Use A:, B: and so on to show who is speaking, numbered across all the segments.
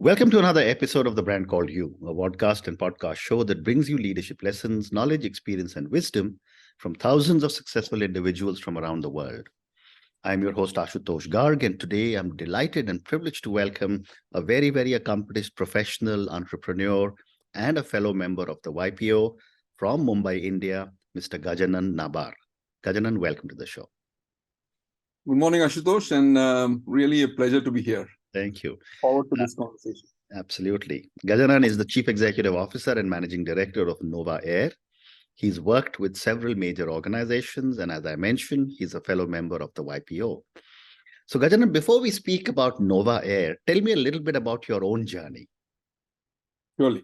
A: Welcome to another episode of The Brand Called You, a podcast and podcast show that brings you leadership lessons, knowledge, experience, and wisdom from thousands of successful individuals from around the world. I'm your host, Ashutosh Garg, and today I'm delighted and privileged to welcome a very, very accomplished professional entrepreneur and a fellow member of the YPO from Mumbai, India, Mr. Gajanan Nabar. Gajanan, welcome to the show.
B: Good morning, Ashutosh, and really a pleasure to be here.
A: Thank you.
B: Forward to this conversation.
A: Absolutely. Gajanan is the Chief Executive Officer and Managing Director of NovaAir. He's worked with several major organizations, and as I mentioned, he's a fellow member of the YPO. So, Gajanan, before we speak about NovaAir, tell me a little bit about your own journey.
B: Surely.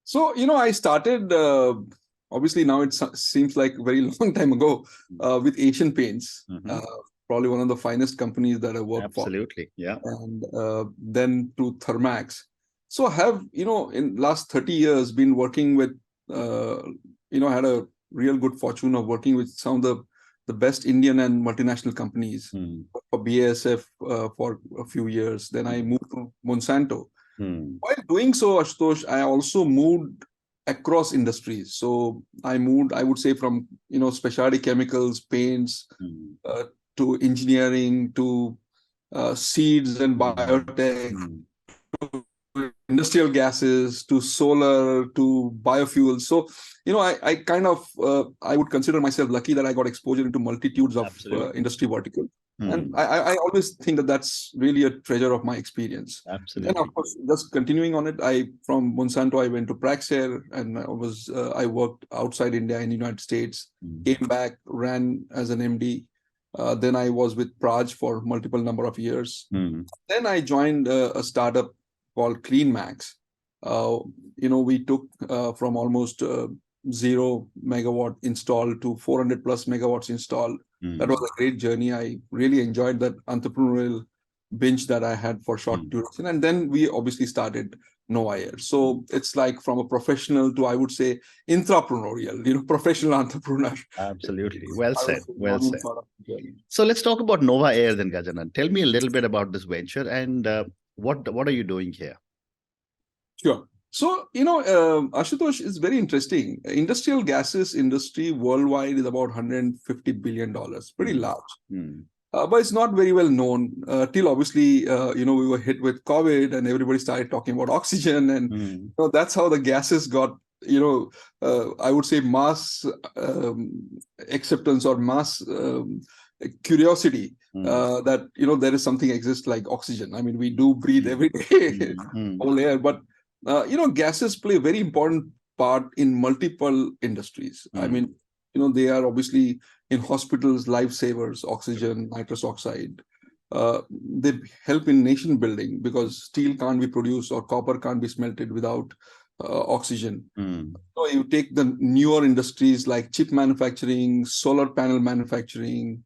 B: So, I started, obviously now it seems like a very long time ago, with Asian Paints. Probably one of the finest companies that I worked for.
A: Absolutely, yeah.
B: And then to Thermax. So I have, in last 30 years been working with, had a real good fortune of working with some of the best Indian and multinational companies. For BASF for a few years. Then I moved to Monsanto. While doing so, Ashutosh, I also moved across industries. So I moved, I would say, from, specialty chemicals, paints, to engineering, to seeds and biotech, to industrial gases, to solar, to biofuels. So, I kind of, I would consider myself lucky that I got exposure into multitudes of industry verticals. And I always think that that's really a treasure of my experience.
A: Absolutely.
B: And of course, just continuing on it, from Monsanto, I went to Praxair, and I worked outside India in the United States, came back, ran as an MD. Then I was with Praj for multiple number of years. Then I joined a startup called CleanMax. We took from almost 0 megawatt installed to 400 plus megawatts installed. That was a great journey. I really enjoyed that entrepreneurial binge that I had for short duration. And then we obviously started NovaAir. So it's like from a professional to, I would say, intrapreneurial, professional entrepreneur.
A: Absolutely. Well said. Well said. So let's talk about NovaAir then, Gajanan. Tell me a little bit about this venture and what are you doing here?
B: Sure. So, Ashutosh, is very interesting. Industrial gases industry worldwide is about $150 billion, pretty large. But it's not very well known till obviously, we were hit with COVID and everybody started talking about oxygen. And that's how the gases got, I would say mass acceptance or mass curiosity that, there is something exists like oxygen. I mean, we do breathe every day, whole air, but, gases play a very important part in multiple industries. I mean, they are obviously in hospitals, lifesavers, oxygen, nitrous oxide. They help in nation building because steel can't be produced or copper can't be smelted without oxygen. So you take the newer industries like chip manufacturing, solar panel manufacturing,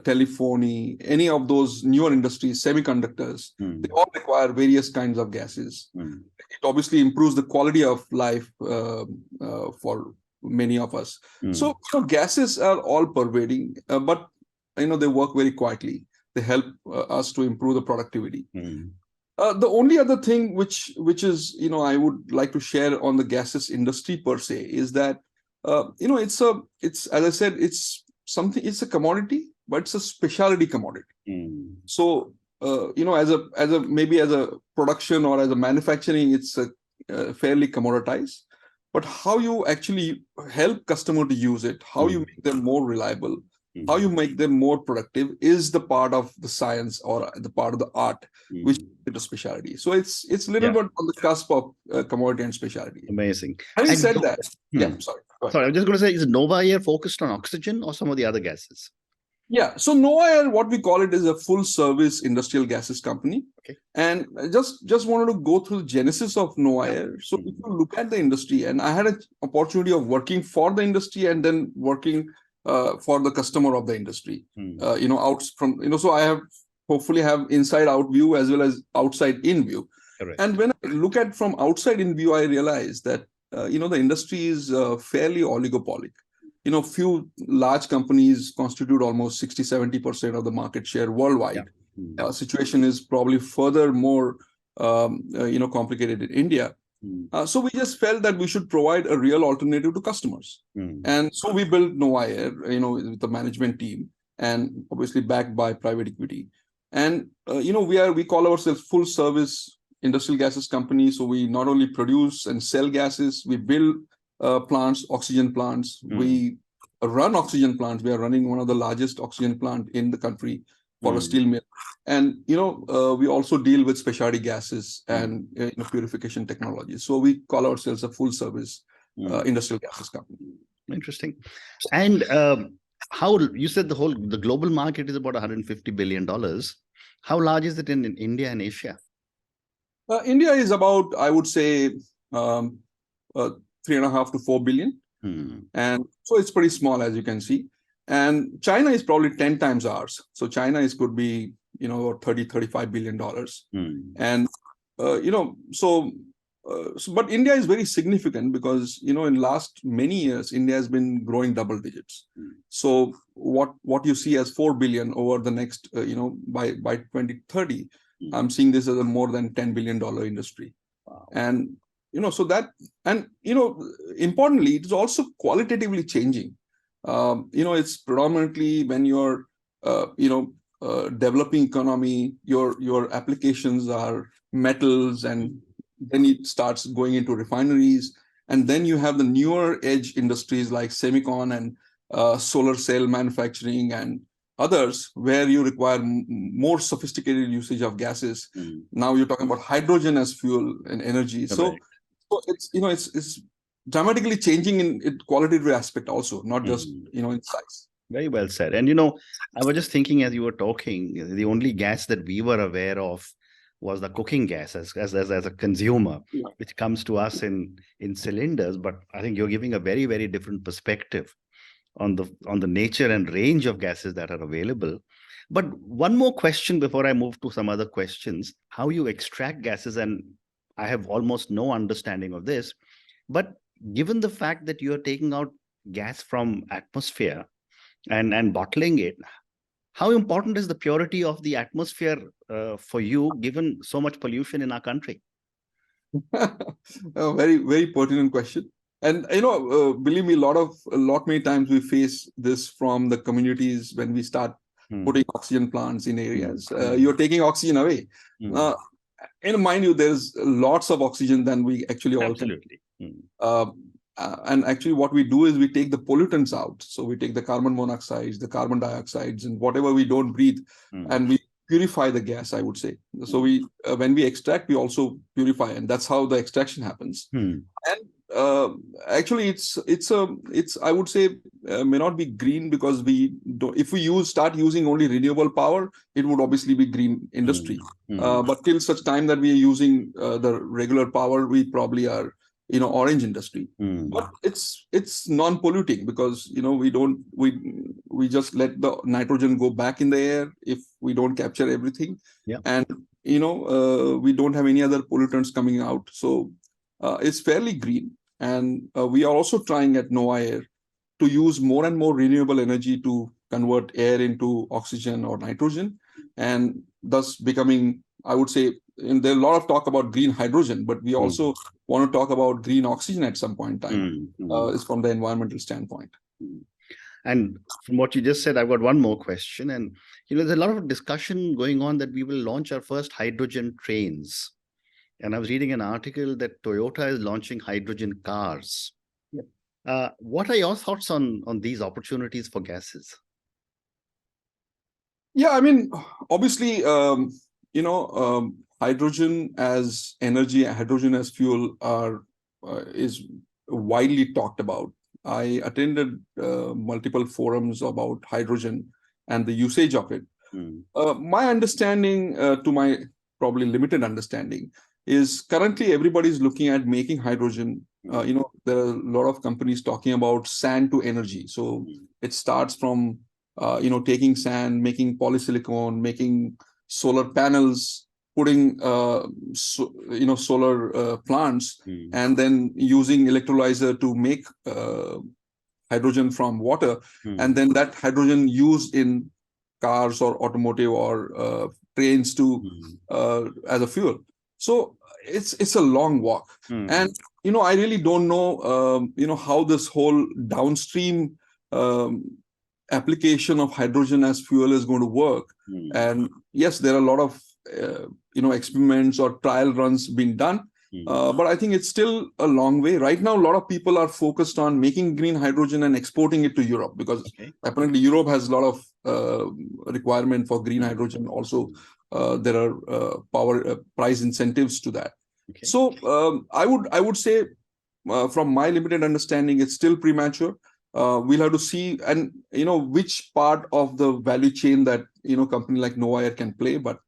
B: telephony, any of those newer industries, semiconductors, they all require various kinds of gases. It obviously improves the quality of life for many of us. So gases are all pervading, but they work very quietly. They help us to improve the productivity. The only other thing which is I would like to share on the gases industry per se is that it's as I said, it's a commodity, but it's a specialty commodity. So as a production or as a manufacturing, it's fairly commoditized. But how you actually help customer to use it, how you make them more reliable, how you make them more productive is the part of the science or the part of the art, which is a specialty. So it's a little bit on the cusp of commodity and specialty.
A: Amazing.
B: Having said that, sorry.
A: Sorry, I'm just going to say, is NovaAir focused on oxygen or some of the other gases?
B: Yeah, so NovaAir, what we call it, is a full-service industrial gases company. Okay. And I just wanted to go through the genesis of NovaAir. So if you look at the industry, and I had an opportunity of working for the industry and then working for the customer of the industry. Out from so I hopefully have inside out view as well as outside in view. Correct. And when I look at from outside in view, I realize that the industry is fairly oligopolic. Few large companies constitute almost 60-70% of the market share worldwide. Situation is probably further more complicated in India. So we just felt that we should provide a real alternative to customers. And so we built NovaAir, with the management team and obviously backed by private equity. And, we call ourselves full service industrial gases company. So we not only produce and sell gases, we build plants, oxygen plants. We run oxygen plants. We are running one of the largest oxygen plant in the country for a steel mill. And, we also deal with specialty gases and purification technology. So we call ourselves a full service industrial gases company.
A: Interesting. And how you said the global market is about $150 billion. How large is it in India and Asia?
B: India is about, I would say, 3.5 to 4 billion. And so it's pretty small, as you can see. And China is probably 10 times ours. So China could be, $30-35 billion. And, but India is very significant because, in last many years, India has been growing double digits. So what you see as 4 billion over the next, by 2030, I'm seeing this as a more than $10 billion industry. Wow. And, so that, and, importantly, it's also qualitatively changing. It's predominantly when you're, developing economy, your applications are metals, and then it starts going into refineries. And then you have the newer edge industries like semicon and solar cell manufacturing and others, where you require more sophisticated usage of gases. Now you're talking about hydrogen as fuel and energy. So it's, it's dramatically changing in qualitative aspect also, not just, in size.
A: Very well said. And, I was just thinking as you were talking, the only gas that we were aware of was the cooking gas as a consumer, which comes to us in cylinders. But I think you're giving a very, very different perspective on the nature and range of gases that are available. But one more question before I move to some other questions: how you extract gases, and I have almost no understanding of this. But given the fact that you are taking out gas from atmosphere and bottling it, how important is the purity of the atmosphere for you, given so much pollution in our country?
B: A very, very pertinent question. And, believe me, many times we face this from the communities when we start putting oxygen plants in areas. You're taking oxygen away. And mind you, there's lots of oxygen than we actually all
A: Absolutely.
B: And actually what we do is we take the pollutants out. So we take the carbon monoxides, the carbon dioxides, and whatever we don't breathe, and we purify the gas, I would say. So we, when we extract, we also purify, and that's how the extraction happens. And actually, it's I would say may not be green, because if we start using only renewable power, it would obviously be green industry. But till such time that we are using the regular power, we probably are orange industry. But it's non-polluting, because we just let the nitrogen go back in the air if we don't capture everything. And we don't have any other pollutants coming out, so it's fairly green. And we are also trying at NovaAir to use more and more renewable energy to convert air into oxygen or nitrogen, and thus becoming, I would say, and there's a lot of talk about green hydrogen, but we also want to talk about green oxygen at some point in time, is from the environmental standpoint.
A: And from what you just said, I've got one more question. And, there's a lot of discussion going on that we will launch our first hydrogen trains. And I was reading an article that Toyota is launching hydrogen cars. What are your thoughts on these opportunities for gases?
B: Yeah, I mean, obviously, hydrogen as energy, hydrogen as fuel is widely talked about. I attended multiple forums about hydrogen and the usage of it. My understanding, to my probably limited understanding, is currently everybody's looking at making hydrogen. There are a lot of companies talking about sand to energy. So it starts from, taking sand, making polysilicon, making solar panels, putting, solar plants, and then using electrolyzer to make hydrogen from water. And then that hydrogen used in cars or automotive or trains to as a fuel. So it's a long walk. And, I really don't know, how this whole downstream application of hydrogen as fuel is going to work. And yes, there are a lot of, experiments or trial runs being done. But I think it's still a long way. Right now, a lot of people are focused on making green hydrogen and exporting it to Europe, because apparently Europe has a lot of requirement for green hydrogen. Also, there are price incentives to that. So I would say, from my limited understanding, it's still premature. We'll have to see, and which part of the value chain that company like NovaAir can play. But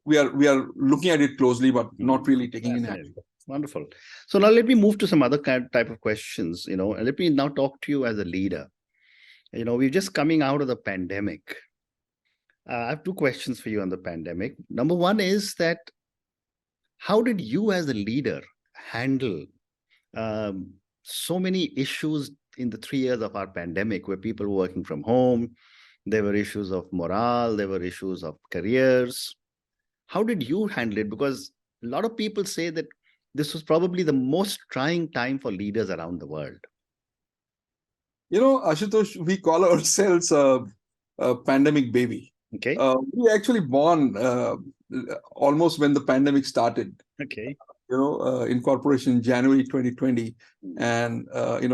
B: we are looking at it closely, but not really taking in action.
A: Wonderful. So now let me move to some other type of questions. And let me now talk to you as a leader. We're just coming out of the pandemic. I have two questions for you on the pandemic. Number one is that, how did you as a leader handle so many issues in the 3 years of our pandemic, where people were working from home? There were issues of morale, there were issues of careers. How did you handle it? Because a lot of people say that this was probably the most trying time for leaders around the world.
B: Ashutosh, we call ourselves a pandemic baby.
A: Okay.
B: We actually born almost when the pandemic started.
A: Okay.
B: Incorporation January 2020, and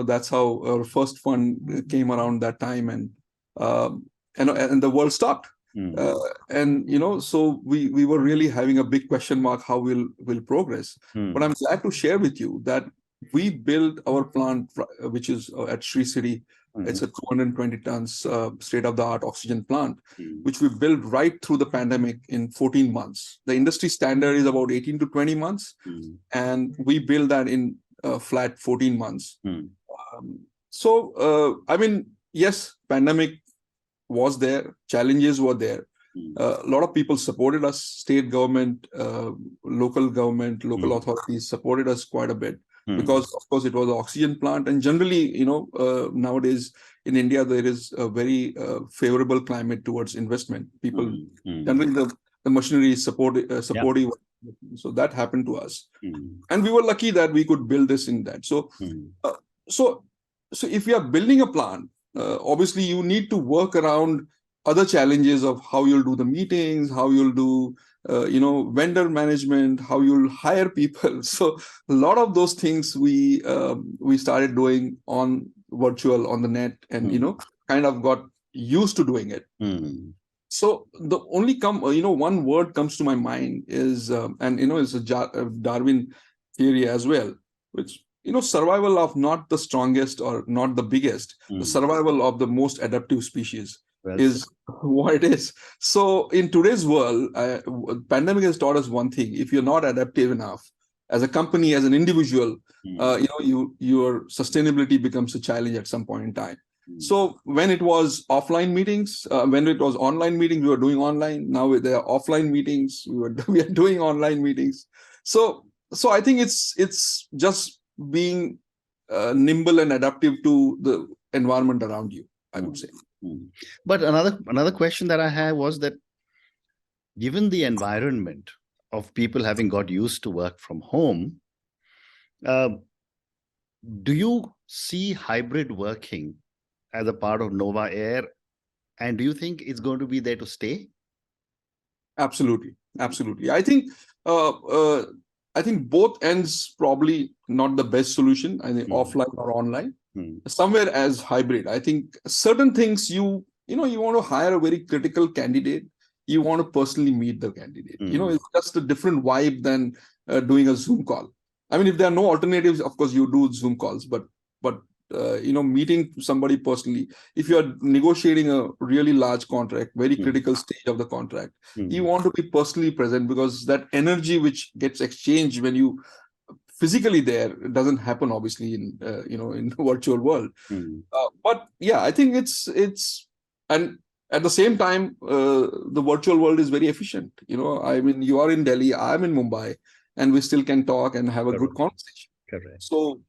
B: that's how our first fund came around that time, and the world stopped. So we were really having a big question mark how we'll progress. But I'm glad to share with you that we built our plant, which is at Sri City. It's a 220 tons state-of-the-art oxygen plant, which we built right through the pandemic in 14 months. The industry standard is about 18 to 20 months, and we built that in flat 14 months. Yes, pandemic was there, challenges were there. A lot of people supported us, state government, local authorities supported us quite a bit. Because of course it was an oxygen plant, and generally, nowadays in India there is a very favorable climate towards investment. People generally the machinery is supportive. So that happened to us, and we were lucky that we could build this in that. So if you are building a plant, obviously you need to work around other challenges of how you'll do the meetings, how you'll do vendor management, how you'll hire people. So a lot of those things we started doing on virtual, on the net, and kind of got used to doing it. So the only one word comes to my mind is it's a Darwin theory as well, which survival of not the strongest or not the biggest, the survival of the most adaptive species. Is what it is. So in today's world, pandemic has taught us one thing: if you're not adaptive enough as a company, as an individual, your sustainability becomes a challenge at some point in time. So when it was offline meetings, when it was online meetings, we were doing online. Now there are offline meetings, we are doing online meetings. So I think it's just being nimble and adaptive to the environment around you, I would say.
A: But another question that I had was that, given the environment of people having got used to work from home, do you see hybrid working as a part of NovaAir, and do you think it's going to be there to stay?
B: Absolutely. I think both ends probably not the best solution. I think offline or online. Somewhere as hybrid. I think certain things you want to hire a very critical candidate, you want to personally meet the candidate. It's just a different vibe than doing a Zoom call. I mean, if there are no alternatives, of course you do Zoom calls, but meeting somebody personally, if you are negotiating a really large contract, very critical stage of the contract, you want to be personally present, because that energy which gets exchanged when you physically there, it doesn't happen obviously in the virtual world. But yeah, I think it's and at the same time, the virtual world is very efficient. I mean, you are in Delhi, I'm in Mumbai, and we still can talk and have a good conversation.
A: Correct.
B: So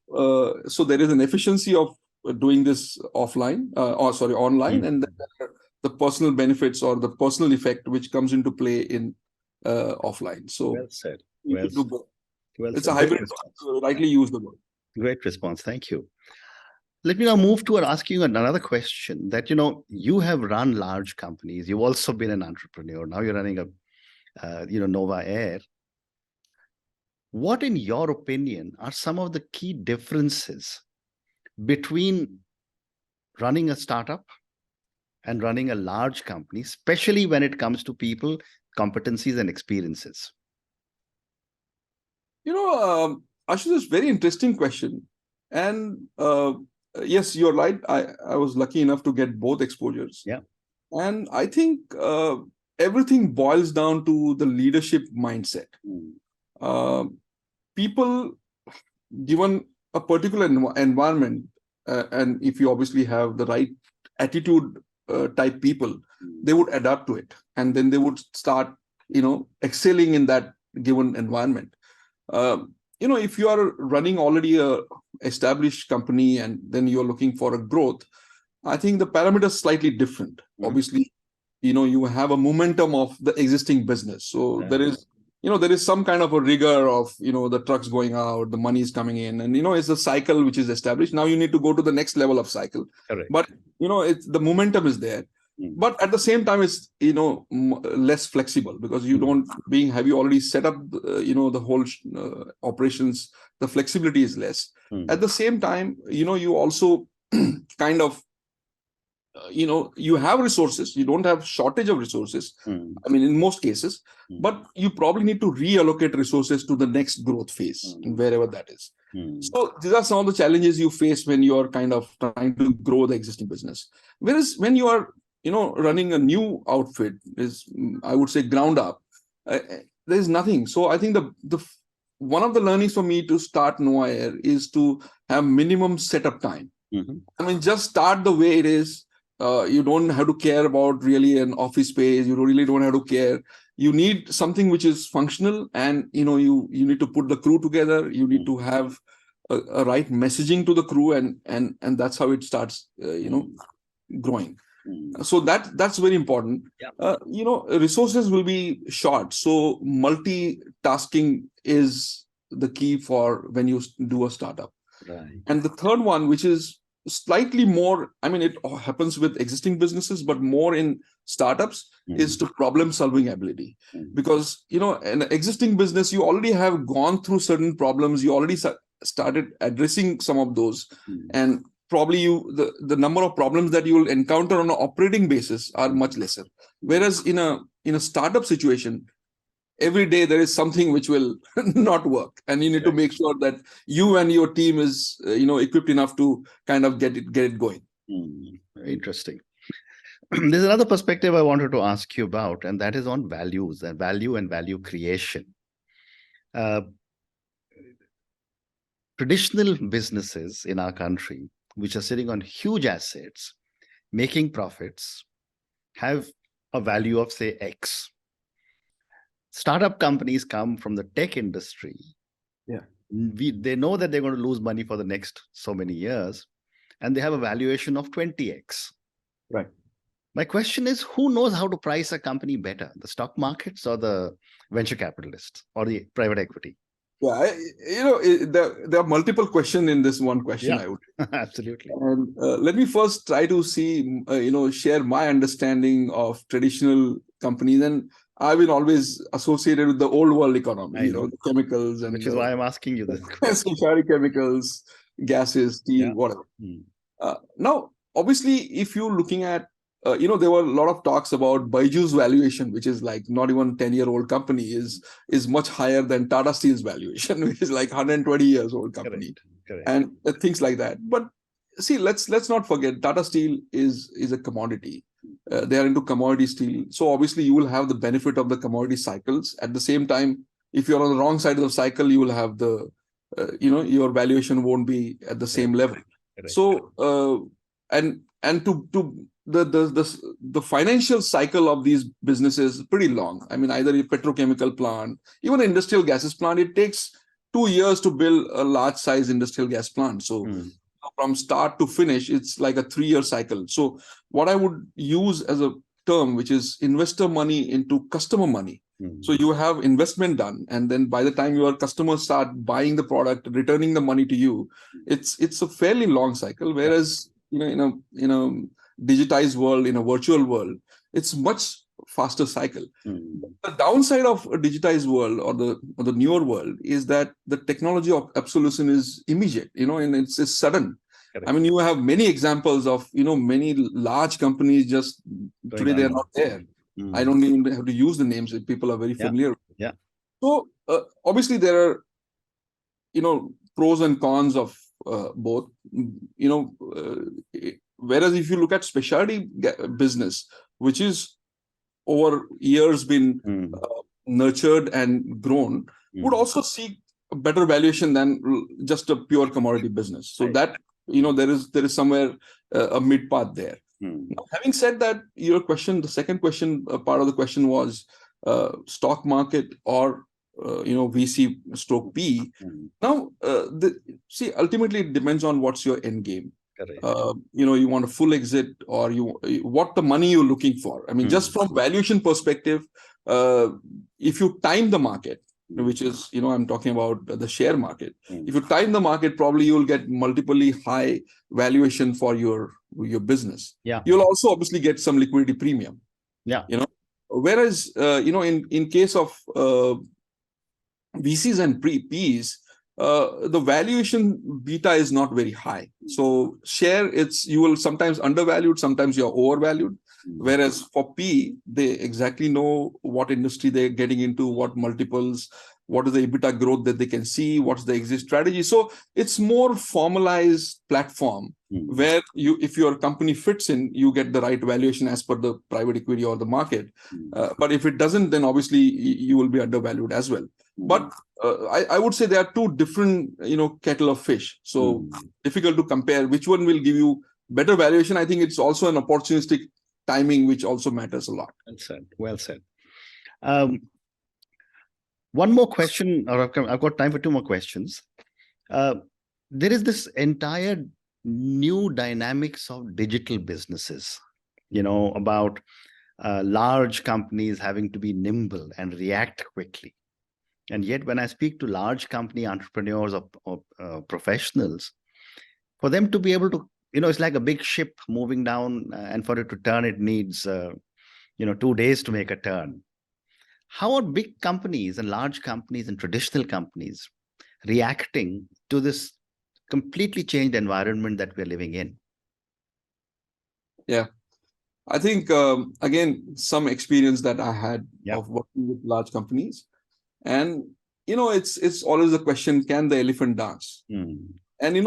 B: there is an efficiency of doing this online, online, and then the personal benefits or the personal effect which comes into play in offline. So
A: well said.
B: You need to go. It's
A: said.
B: a hybrid, rightly use the word.
A: Great response. Thank you. Let me now move to ask you another question that, you have run large companies. You've also been an entrepreneur. Now you're running a, NovaAir. What, in your opinion, are some of the key differences between running a startup and running a large company, especially when it comes to people, competencies, and experiences?
B: Ashutosh, is a very interesting question. And yes, you're right. I was lucky enough to get both exposures.
A: Yeah.
B: And I think everything boils down to the leadership mindset. People, given a particular environment, and if you obviously have the right attitude type people, they would adapt to it. And then they would start, excelling in that given environment. If you are running already a established company and then you're looking for a growth, I think the parameters slightly different. Obviously, you have a momentum of the existing business. So there is some kind of a rigor of, the trucks going out, the money is coming in, and, it's a cycle which is established. Now you need to go to the next level of cycle.
A: Correct.
B: But, it's the momentum is there. But at the same time, it's, less flexible because you don't have you already set up, the whole operations, the flexibility is less. At the same time, you also kind of, you have resources, you don't have shortage of resources. I mean, in most cases, but you probably need to reallocate resources to the next growth phase, wherever that is. So these are some of the challenges you face when you are kind of trying to grow the existing business. Whereas when you are, running a new outfit, is, I would say, ground up, there is nothing. So I think the one of the learnings for me to start NovaAir is to have minimum setup time. I mean, just start the way it is. You don't have to care about really an office space. You really don't have to care. You need something which is functional, and you need to put the crew together. You need to have a right messaging to the crew, and that's how it starts, growing. So that's very important. Resources will be short. So multitasking is the key for when you do a startup.
A: Right.
B: And the third one, which is slightly more, I mean, it happens with existing businesses, but more in startups, is to problem solving ability. Because, an existing business, you already have gone through certain problems. You already started addressing some of those. And probably the number of problems that you will encounter on an operating basis are much lesser. Whereas in a startup situation, every day there is something which will not work, and you need to make sure that you and your team is equipped enough to kind of get it going.
A: Interesting. There's another perspective I wanted to ask you about, and that is on values and value creation. Traditional businesses in our country, which are sitting on huge assets, making profits, have a value of, say, X. Startup companies come from the tech industry. They know that they're going to lose money for the next so many years, and they have a valuation of 20X.
B: Right.
A: My question is, who knows how to price a company better, the stock markets or the venture capitalists or the private equity?
B: Yeah, there are multiple questions in this one question. I would
A: absolutely.
B: And let me first try to see, share my understanding of traditional companies, and I've been always associated with the old world economy, the chemicals, and
A: which is why I'm asking you this question.
B: Specialty chemicals, gases, steel, whatever. Now, obviously, if you're looking at, there were a lot of talks about Baiju's valuation, which is like not even 10-year-old company, is much higher than Tata Steel's valuation, which is like 120 years old company.
A: Correct.
B: And things like that. But see, let's not forget, Tata Steel is a commodity. They are into commodity steel. So obviously you will have the benefit of the commodity cycles. At the same time, if you're on the wrong side of the cycle, you will have the, your valuation won't be at the same level. So, and to the financial cycle of these businesses is pretty long. I mean, either a petrochemical plant, even an industrial gases plant, it takes 2 years to build a large size industrial gas plant. So from start to finish, it's like a 3-year cycle. So what I would use as a term, which is investor money into customer money, So you have investment done, and then by the time your customers start buying the product, returning the money to you, it's a fairly long cycle. Whereas in a digitized world, in a virtual world, it's much faster cycle. The downside of a digitized world or the newer world is that the technology of obsolescence is immediate, and it's sudden. Correct. I mean, you have many examples of many large companies just today they are not there. I don't even have to use the names if people are very familiar.
A: Yeah.
B: So obviously there are pros and cons of both. Whereas if you look at specialty business, which is over years been nurtured and grown, would also seek a better valuation than just a pure commodity business. So that there is somewhere a mid path there. Now, having said that, your question, the second question, part of the question was stock market or VC stroke P. Now, ultimately it depends on what's your end game. You want a full exit, or what the money you're looking for. I mean, just from valuation perspective, if you time the market, which is I'm talking about the share market. If you time the market, probably you'll get multiply high valuation for your business. You'll also obviously get some liquidity premium. Whereas in case of VCs and Ps, the valuation beta is not very high. So share, you will sometimes undervalued, sometimes you're overvalued. Whereas for P, they exactly know what industry they're getting into, what multiples, what is the EBITDA growth that they can see, what's the exit strategy. So it's more formalized platform where if your company fits in, you get the right valuation as per the private equity or the market. But if it doesn't, then obviously you will be undervalued as well. But I would say there are two different, kettle of fish. So difficult to compare which one will give you better valuation. I think it's also an opportunistic timing, which also matters a lot.
A: Well said. One more question, or I've got time for two more questions. There is this entire new dynamics of digital businesses, about large companies having to be nimble and react quickly. And yet when I speak to large company entrepreneurs or professionals, for them to be able to, it's like a big ship moving down, and for it to turn, it needs, 2 days to make a turn. How are big companies and large companies and traditional companies reacting to this completely changed environment that we're living in?
B: Yeah, I think, again, some experience that I had of working with large companies. And, it's always a question, can the elephant dance? And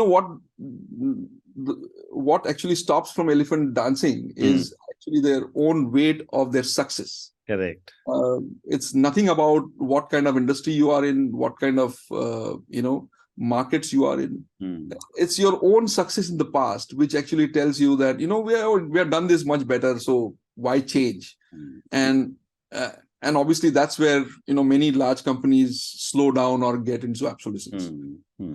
B: what actually stops from elephant dancing is actually their own weight of their success.
A: Correct.
B: It's nothing about what kind of industry you are in, what kind of, markets you are in. It's your own success in the past, which actually tells you that, we have done this much better. So why change? And obviously that's where, many large companies slow down or get into obsolescence.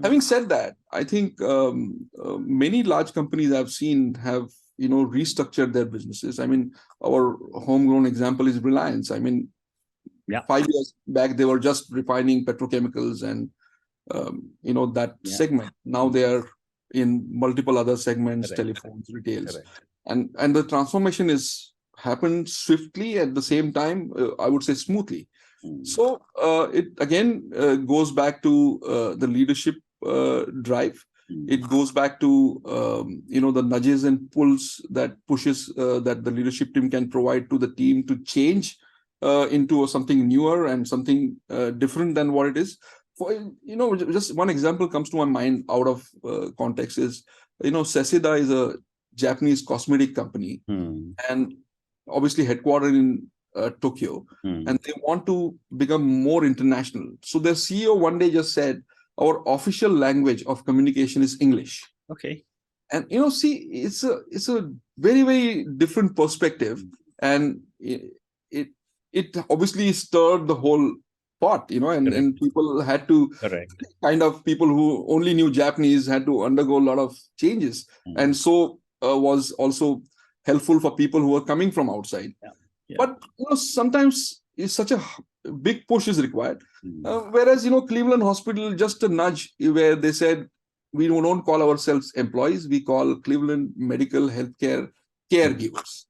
B: Having said that, I think many large companies I've seen have, restructured their businesses. I mean, our homegrown example is Reliance. I mean, 5 years back, they were just refining petrochemicals and, that segment. Now they are in multiple other segments, telephones, retails. And the transformation is happened swiftly, at the same time, I would say smoothly. So it again goes back to the leadership drive. It goes back to the nudges and pulls that pushes that the leadership team can provide to the team to change into something newer and something different than what it is. For just one example comes to my mind out of context is Seseda is a Japanese cosmetic company, and obviously headquartered in Tokyo, and they want to become more international. So their CEO one day just said, our official language of communication is English.
A: Okay.
B: And it's a very, very different perspective, and it obviously stirred the whole pot, and people had to kind of, people who only knew Japanese had to undergo a lot of changes, and so was also helpful for people who are coming from outside. But sometimes it's such a big push is required. Whereas, Cleveland Hospital, just a nudge where they said, we don't call ourselves employees, we call Cleveland Medical Healthcare caregivers.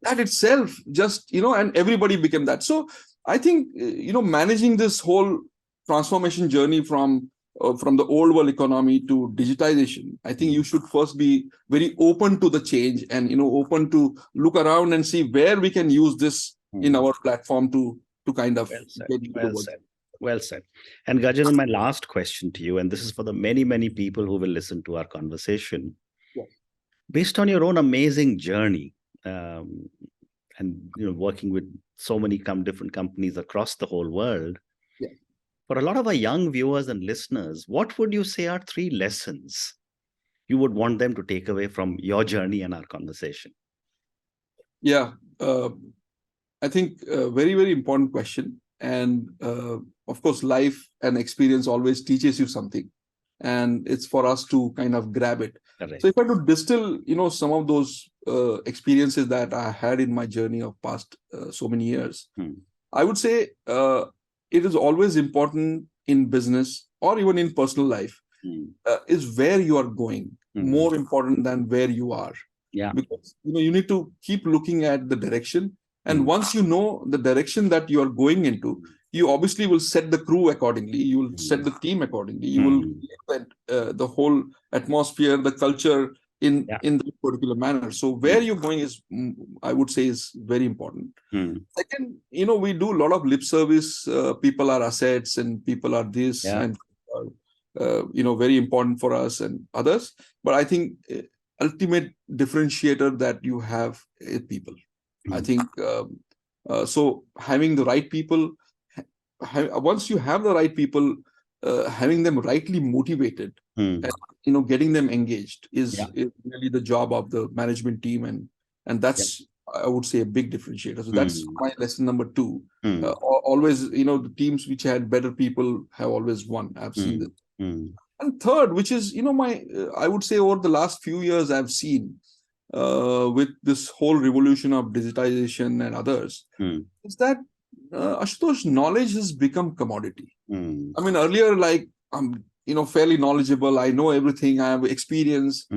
B: That itself just, and everybody became that. So I think, managing this whole transformation journey from the old world economy to digitization, I think you should first be very open to the change and, open to look around and see where we can use this in our platform to kind of get into the world.
A: Well said. And Gajanan, my last question to you, and this is for the many, many people who will listen to our conversation.
B: Yes.
A: Based on your own amazing journey, and working with so many different companies across the whole world,
B: yes,
A: for a lot of our young viewers and listeners, what would you say are 3 lessons you would want them to take away from your journey and our conversation?
B: Yeah, I think a very, very important question. And of course, life and experience always teaches you something. And it's for us to kind of grab it.
A: Correct.
B: So if I could distill, some of those experiences that I had in my journey of past so many years, I would say it is always important in business or even in personal life is where you are going more important than where you are.
A: Yeah.
B: Because you need to keep looking at the direction. And once you know the direction that you are going into, you obviously will set the crew accordingly. You will set the team accordingly. You will implement the whole atmosphere, the culture in the particular manner. So where you're going is, I would say, is very important. Second, we do a lot of lip service. People are assets and people are this and very important for us and others. But I think ultimate differentiator that you have is people. I think so having the right people, once you have the right people, having them rightly motivated and getting them engaged is really the job of the management team, and that's I would say a big differentiator. So that's my lesson number 2. Always, the teams which had better people have always won. I've seen that. And third, which is I would say over the last few years I've seen with this whole revolution of digitization and others, is that Ashutosh, knowledge has become commodity. I mean, earlier, like I'm fairly knowledgeable, I know everything, I have experience.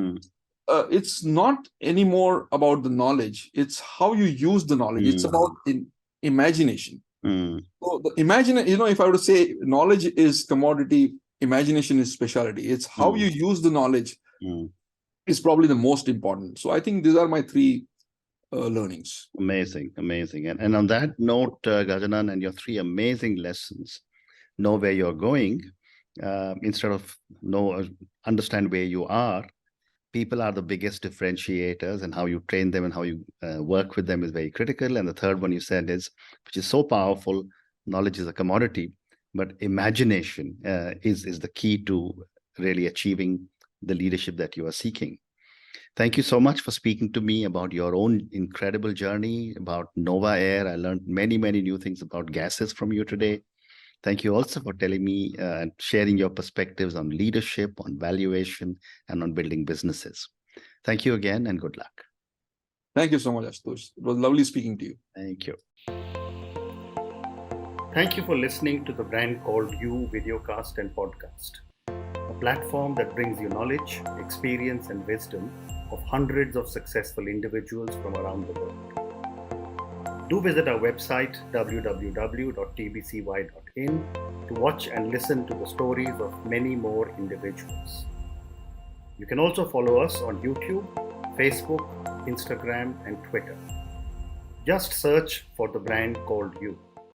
B: It's not anymore about the knowledge, it's how you use the knowledge. It's about imagination. So if I were to say knowledge is commodity, imagination is specialty. It's how you use the knowledge is probably the most important. So I think these are my 3 learnings.
A: Amazing. And on that note, Gajanan, and your 3 amazing lessons: know where you're going instead of understand where you are. People are the biggest differentiators, and how you train them and how you work with them is very critical. And the third one you said is, which is so powerful, knowledge is a commodity, but imagination is the key to really achieving the leadership that you are seeking. Thank you so much for speaking to me about your own incredible journey, about NovaAir. I learned many, many new things about gases from you today. Thank you also for telling me and sharing your perspectives on leadership, on valuation, and on building businesses. Thank you again, and good luck.
B: Thank you so much, Ashutosh. It was lovely speaking to you.
A: Thank you. Thank you for listening to the Brand Called You videocast and podcast, a platform that brings you knowledge, experience, and wisdom of hundreds of successful individuals from around the world. Do visit our website www.tbcy.in to watch and listen to the stories of many more individuals. You can also follow us on YouTube, Facebook, Instagram, and Twitter. Just search for the Brand Called You.